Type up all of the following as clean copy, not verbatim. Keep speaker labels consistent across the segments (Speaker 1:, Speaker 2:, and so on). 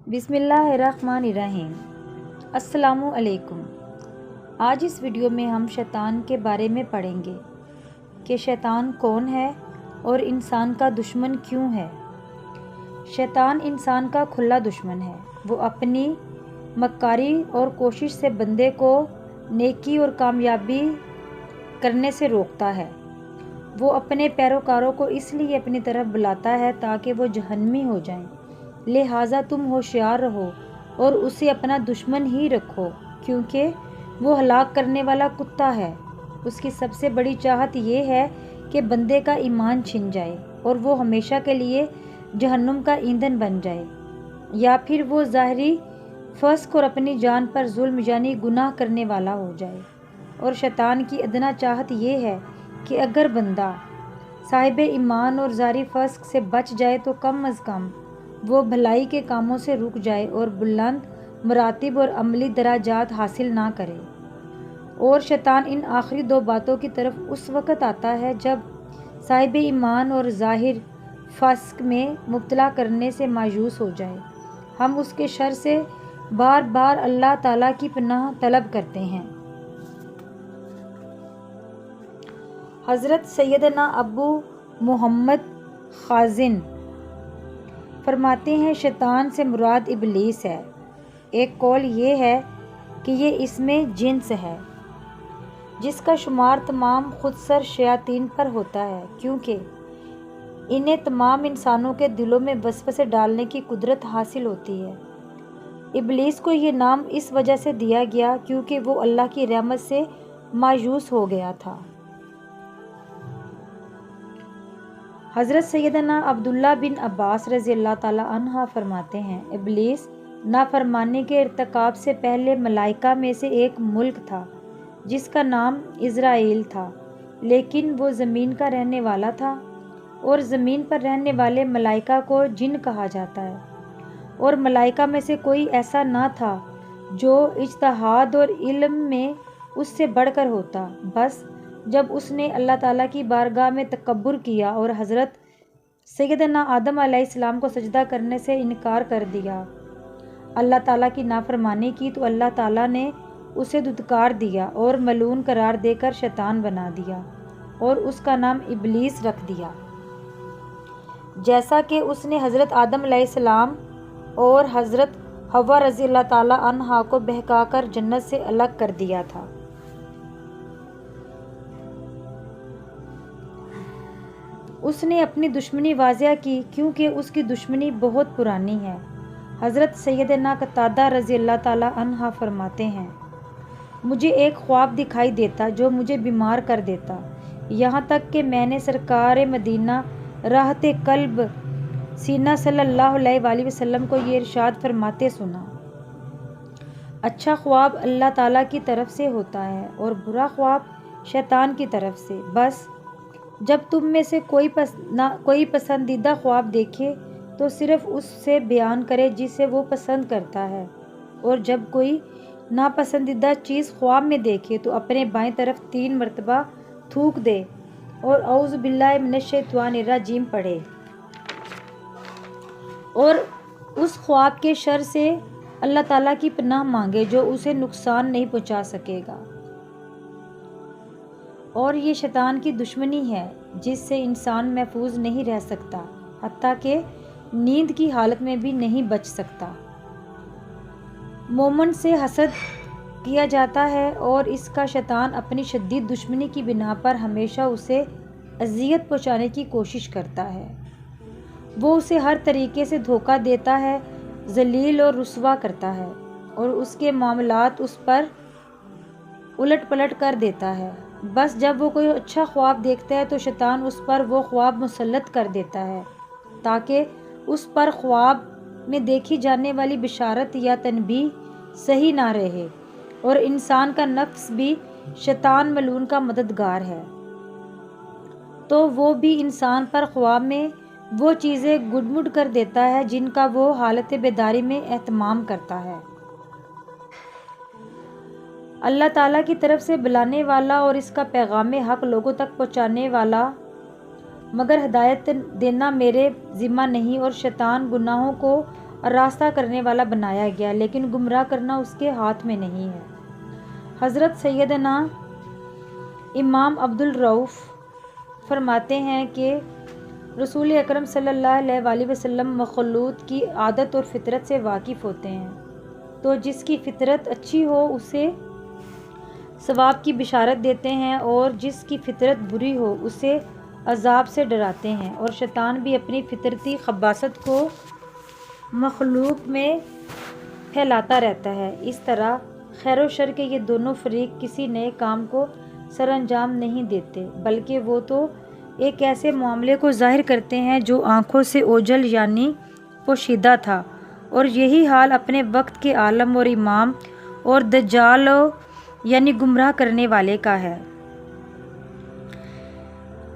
Speaker 1: بسم اللہ الرحمن الرحیم۔ السلام علیکم۔ آج اس ویڈیو میں ہم شیطان کے بارے میں پڑھیں گے کہ شیطان کون ہے اور انسان کا دشمن کیوں ہے۔ شیطان انسان کا کھلا دشمن ہے۔ وہ اپنی مکاری اور کوشش سے بندے کو نیکی اور کامیابی کرنے سے روکتا ہے۔ وہ اپنے پیروکاروں کو اس لیے اپنی طرف بلاتا ہے تاکہ وہ جہنمی ہو جائیں، لہٰذا تم ہوشیار رہو اور اسے اپنا دشمن ہی رکھو، کیونکہ وہ ہلاک کرنے والا کتا ہے۔ اس کی سب سے بڑی چاہت یہ ہے کہ بندے کا ایمان چھن جائے اور وہ ہمیشہ کے لیے جہنم کا ایندھن بن جائے، یا پھر وہ ظاہری فسق اور اپنی جان پر ظلم یعنی گناہ کرنے والا ہو جائے۔ اور شیطان کی ادنا چاہت یہ ہے کہ اگر بندہ صاحب ایمان اور ظاہری فسق سے بچ جائے تو کم از کم وہ بھلائی کے کاموں سے رک جائے اور بلند مراتب اور عملی درجات حاصل نہ کرے۔ اور شیطان ان آخری دو باتوں کی طرف اس وقت آتا ہے جب صاحب ایمان اور ظاہر فسق میں مبتلا کرنے سے مایوس ہو جائے۔ ہم اس کے شر سے بار بار اللہ تعالیٰ کی پناہ طلب کرتے ہیں۔ حضرت سیدنا ابو محمد خازن فرماتے ہیں شیطان سے مراد ابلیس ہے۔ ایک قول یہ ہے کہ یہ اس میں جنس ہے جس کا شمار تمام خودسر شیاطین پر ہوتا ہے، کیونکہ انہیں تمام انسانوں کے دلوں میں وسوسے ڈالنے کی قدرت حاصل ہوتی ہے۔ ابلیس کو یہ نام اس وجہ سے دیا گیا کیونکہ وہ اللہ کی رحمت سے مایوس ہو گیا تھا۔ حضرت سیدنا عبداللہ بن عباس رضی اللہ تعالیٰ عنہ فرماتے ہیں ابلیس نافرمانی کے ارتکاب سے پہلے ملائکہ میں سے ایک ملک تھا جس کا نام عزرائیل تھا، لیکن وہ زمین کا رہنے والا تھا، اور زمین پر رہنے والے ملائکہ کو جن کہا جاتا ہے، اور ملائکہ میں سے کوئی ایسا نہ تھا جو اجتہاد اور علم میں اس سے بڑھ کر ہوتا۔ بس جب اس نے اللہ تعالیٰ کی بارگاہ میں تکبر کیا اور حضرت سیدنا آدم علیہ السلام کو سجدہ کرنے سے انکار کر دیا، اللہ تعالیٰ کی نافرمانی کی، تو اللہ تعالیٰ نے اسے دھتکار دیا اور ملعون قرار دے کر شیطان بنا دیا اور اس کا نام ابلیس رکھ دیا، جیسا کہ اس نے حضرت آدم علیہ السلام اور حضرت حوا رضی اللہ تعالیٰ عنہا کو بہکا کر جنت سے الگ کر دیا تھا۔ اس نے اپنی دشمنی واضح کی کیونکہ اس کی دشمنی بہت پرانی ہے۔ حضرت سیدنا قتادہ رضی اللہ تعالیٰ عنہ فرماتے ہیں مجھے ایک خواب دکھائی دیتا جو مجھے بیمار کر دیتا، یہاں تک کہ میں نے سرکار مدینہ راحت قلب سینہ صلی اللہ علیہ وآلہ وسلم کو یہ ارشاد فرماتے سنا، اچھا خواب اللہ تعالیٰ کی طرف سے ہوتا ہے اور برا خواب شیطان کی طرف سے۔ بس جب تم میں سے کوئی پسندیدہ خواب دیکھے تو صرف اس سے بیان کرے جسے وہ پسند کرتا ہے، اور جب کوئی ناپسندیدہ چیز خواب میں دیکھے تو اپنے بائیں طرف 3 مرتبہ تھوک دے اور اعوذ باللہ من الشیطان الرجیم پڑھے، اور اس خواب کے شر سے اللہ تعالیٰ کی پناہ مانگے جو اسے نقصان نہیں پہنچا سکے گا۔ اور یہ شیطان کی دشمنی ہے جس سے انسان محفوظ نہیں رہ سکتا، حتیٰ کہ نیند کی حالت میں بھی نہیں بچ سکتا۔ مومن سے حسد کیا جاتا ہے اور اس کا شیطان اپنی شدید دشمنی کی بنا پر ہمیشہ اسے اذیت پہنچانے کی کوشش کرتا ہے۔ وہ اسے ہر طریقے سے دھوکہ دیتا ہے، ذلیل اور رسوا کرتا ہے، اور اس کے معاملات اس پر الٹ پلٹ کر دیتا ہے۔ بس جب وہ کوئی اچھا خواب دیکھتا ہے تو شیطان اس پر وہ خواب مسلط کر دیتا ہے تاکہ اس پر خواب میں دیکھی جانے والی بشارت یا تنبیہ صحیح نہ رہے، اور انسان کا نفس بھی شیطان ملعون کا مددگار ہے، تو وہ بھی انسان پر خواب میں وہ چیزیں گڈمڈ کر دیتا ہے جن کا وہ حالت بیداری میں اہتمام کرتا ہے۔ اللہ تعالیٰ کی طرف سے بلانے والا اور اس کا پیغام حق لوگوں تک پہنچانے والا، مگر ہدایت دینا میرے ذمہ نہیں، اور شیطان گناہوں کو اور راستہ کرنے والا بنایا گیا، لیکن گمراہ کرنا اس کے ہاتھ میں نہیں ہے۔ حضرت سیدنا امام عبدالرؤف فرماتے ہیں کہ رسول اکرم صلی اللہ علیہ وآلہ وسلم مخلوق کی عادت اور فطرت سے واقف ہوتے ہیں، تو جس کی فطرت اچھی ہو اسے ثواب کی بشارت دیتے ہیں، اور جس کی فطرت بری ہو اسے عذاب سے ڈراتے ہیں، اور شیطان بھی اپنی فطرتی خباثت کو مخلوق میں پھیلاتا رہتا ہے۔ اس طرح خیر و شر کے یہ دونوں فریق کسی نئے کام کو سر انجام نہیں دیتے، بلکہ وہ تو ایک ایسے معاملے کو ظاہر کرتے ہیں جو آنکھوں سے اوجھل یعنی پوشیدہ تھا، اور یہی حال اپنے وقت کے عالم اور امام اور دجال یعنی گمراہ کرنے والے کا ہے۔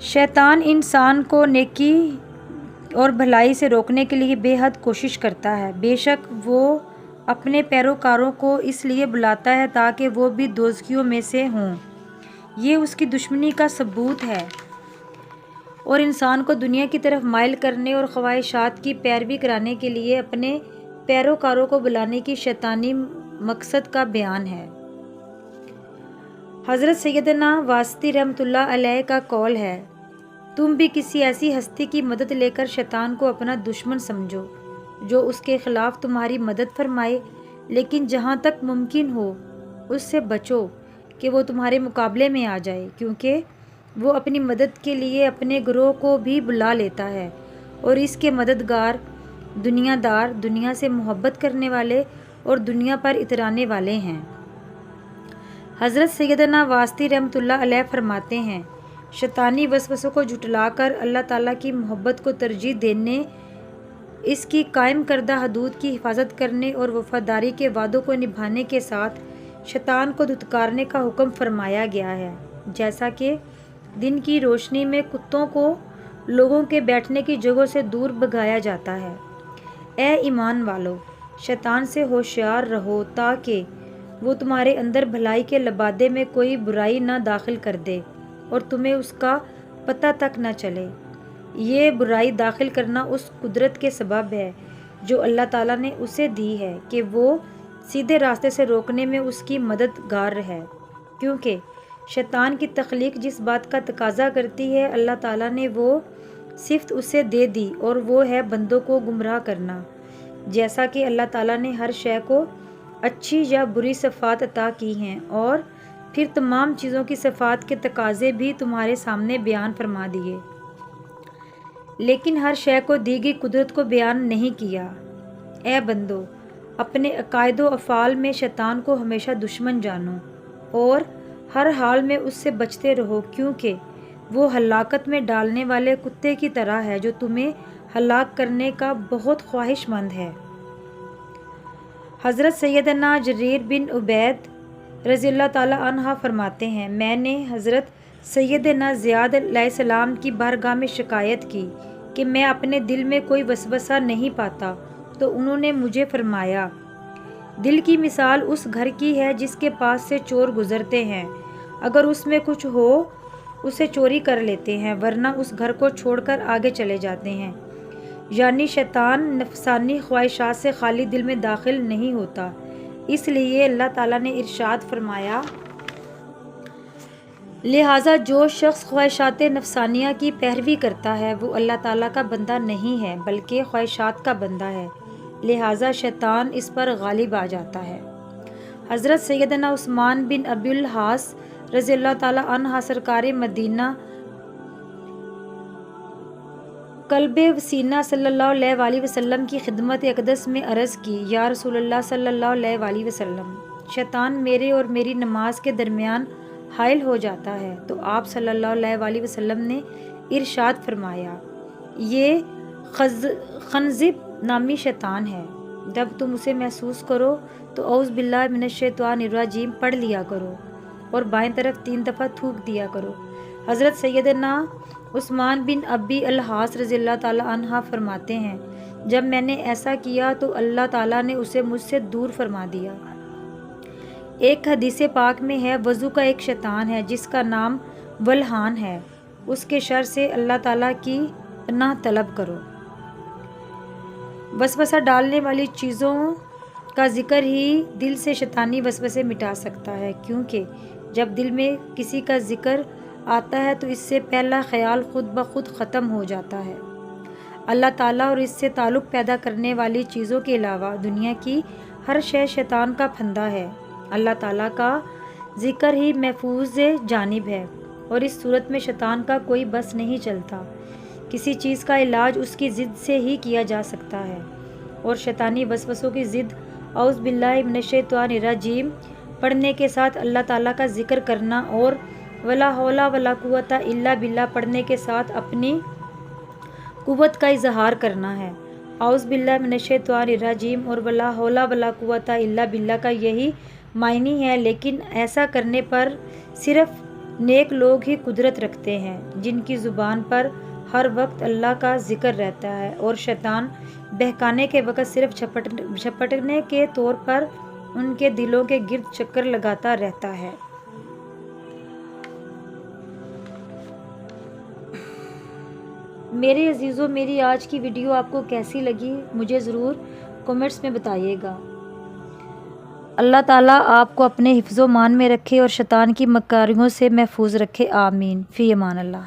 Speaker 1: شیطان انسان کو نیکی اور بھلائی سے روکنے کے لیے بے حد کوشش کرتا ہے، بے شک وہ اپنے پیروکاروں کو اس لیے بلاتا ہے تاکہ وہ بھی دوزخیوں میں سے ہوں۔ یہ اس کی دشمنی کا ثبوت ہے، اور انسان کو دنیا کی طرف مائل کرنے اور خواہشات کی پیروی کرانے کے لیے اپنے پیروکاروں کو بلانے کی شیطانی مقصد کا بیان ہے۔ حضرت سیدنا واسطی رحمۃ اللہ علیہ کا قول ہے، تم بھی کسی ایسی ہستی کی مدد لے کر شیطان کو اپنا دشمن سمجھو جو اس کے خلاف تمہاری مدد فرمائے، لیکن جہاں تک ممکن ہو اس سے بچو کہ وہ تمہارے مقابلے میں آ جائے، کیونکہ وہ اپنی مدد کے لیے اپنے گروہ کو بھی بلا لیتا ہے، اور اس کے مددگار دنیا دار، دنیا سے محبت کرنے والے اور دنیا پر اترانے والے ہیں۔ حضرت سیدنا واسطی رحمۃ اللہ علیہ فرماتے ہیں، شیطانی وسوسوں کو جھٹلا کر اللہ تعالیٰ کی محبت کو ترجیح دینے، اس کی قائم کردہ حدود کی حفاظت کرنے اور وفاداری کے وعدوں کو نبھانے کے ساتھ شیطان کو دھتکارنے کا حکم فرمایا گیا ہے، جیسا کہ دن کی روشنی میں کتوں کو لوگوں کے بیٹھنے کی جگہوں سے دور بھگایا جاتا ہے۔ اے ایمان والو، شیطان سے ہوشیار رہو تاکہ وہ تمہارے اندر بھلائی کے لبادے میں کوئی برائی نہ داخل کر دے اور تمہیں اس کا پتہ تک نہ چلے۔ یہ برائی داخل کرنا اس قدرت کے سبب ہے جو اللہ تعالیٰ نے اسے دی ہے کہ وہ سیدھے راستے سے روکنے میں اس کی مددگار ہے، کیونکہ شیطان کی تخلیق جس بات کا تقاضا کرتی ہے اللہ تعالیٰ نے وہ صفت اسے دے دی، اور وہ ہے بندوں کو گمراہ کرنا، جیسا کہ اللہ تعالیٰ نے ہر شے کو اچھی یا بری صفات عطا کی ہیں، اور پھر تمام چیزوں کی صفات کے تقاضے بھی تمہارے سامنے بیان فرما دیے، لیکن ہر شے کو دی گئی قدرت کو بیان نہیں کیا۔ اے بندو، اپنے عقائد و افعال میں شیطان کو ہمیشہ دشمن جانو اور ہر حال میں اس سے بچتے رہو، کیونکہ وہ ہلاکت میں ڈالنے والے کتے کی طرح ہے جو تمہیں ہلاک کرنے کا بہت خواہش مند ہے۔ حضرت سیدنا جریر بن عبید رضی اللہ تعالیٰ عنہ فرماتے ہیں، میں نے حضرت سیدنا زیاد علیہ السلام کی بارگاہ میں شکایت کی کہ میں اپنے دل میں کوئی وسوسہ نہیں پاتا، تو انہوں نے مجھے فرمایا، دل کی مثال اس گھر کی ہے جس کے پاس سے چور گزرتے ہیں، اگر اس میں کچھ ہو اسے چوری کر لیتے ہیں، ورنہ اس گھر کو چھوڑ کر آگے چلے جاتے ہیں۔ یعنی شیطان نفسانی خواہشات سے خالی دل میں داخل نہیں ہوتا، اس لیے اللہ تعالیٰ نے ارشاد فرمایا، لہٰذا جو شخص خواہشات نفسانیہ کی پیروی کرتا ہے وہ اللہ تعالیٰ کا بندہ نہیں ہے بلکہ خواہشات کا بندہ ہے، لہٰذا شیطان اس پر غالب آ جاتا ہے۔ حضرت سیدنا عثمان بن ابی العاص رضی اللہ تعالیٰ عنہ سرکار مدینہ قلب وسینہ صلی اللہ علیہ وآلہ وسلم کی خدمت اقدس میں عرض کی، یا رسول اللہ صلی اللہ علیہ وآلہ وسلم، شیطان میرے اور میری نماز کے درمیان حائل ہو جاتا ہے، تو آپ صلی اللہ علیہ وآلہ وسلم نے ارشاد فرمایا، یہ خنزب نامی شیطان ہے، جب تم اسے محسوس کرو تو اعوذ باللہ من الشیطان الرجیم پڑھ لیا کرو اور بائیں طرف 3 دفعہ تھوک دیا کرو۔ حضرت سیدنا عثمان بن ابی العاص رضی اللہ تعالیٰ عنہ فرماتے ہیں، جب میں نے ایسا کیا تو اللہ تعالیٰ نے اسے مجھ سے دور فرما دیا۔ ایک حدیث پاک میں ہے، وضو کا ایک شیطان ہے جس کا نام ولحان ہے، اس کے شر سے اللہ تعالیٰ کی پناہ طلب کرو۔ وسوسہ ڈالنے والی چیزوں کا ذکر ہی دل سے شیطانی وسوسے مٹا سکتا ہے، کیونکہ جب دل میں کسی کا ذکر آتا ہے تو اس سے پہلا خیال خود بخود ختم ہو جاتا ہے۔ اللہ تعالیٰ اور اس سے تعلق پیدا کرنے والی چیزوں کے علاوہ دنیا کی ہر شے شیطان کا پھندا ہے۔ اللہ تعالیٰ کا ذکر ہی محفوظ جانب ہے اور اس صورت میں شیطان کا کوئی بس نہیں چلتا۔ کسی چیز کا علاج اس کی ضد سے ہی کیا جا سکتا ہے، اور شیطانی وسوسوں کی ضد اعوذ باللہ من الشیطان الرجیم پڑھنے کے ساتھ اللہ تعالیٰ کا ذکر کرنا اور ولا حول ولا قوت الا باللہ پڑھنے کے ساتھ اپنی قوت کا اظہار کرنا ہے۔ اعوذ باللہ من الشیطان الرجیم اور ولا حول ولا قوت الا باللہ کا یہی معنی ہے، لیکن ایسا کرنے پر صرف نیک لوگ ہی قدرت رکھتے ہیں، جن کی زبان پر ہر وقت اللہ کا ذکر رہتا ہے، اور شیطان بہکانے کے وقت صرف جھپٹنے کے طور پر ان کے دلوں کے گرد چکر لگاتا رہتا ہے۔ میرے عزیزوں، میری آج کی ویڈیو آپ کو کیسی لگی مجھے ضرور کومنٹس میں بتائیے گا۔ اللہ تعالیٰ آپ کو اپنے حفظ و مان میں رکھے اور شیطان کی مکاریوں سے محفوظ رکھے، آمین، فی امان اللہ۔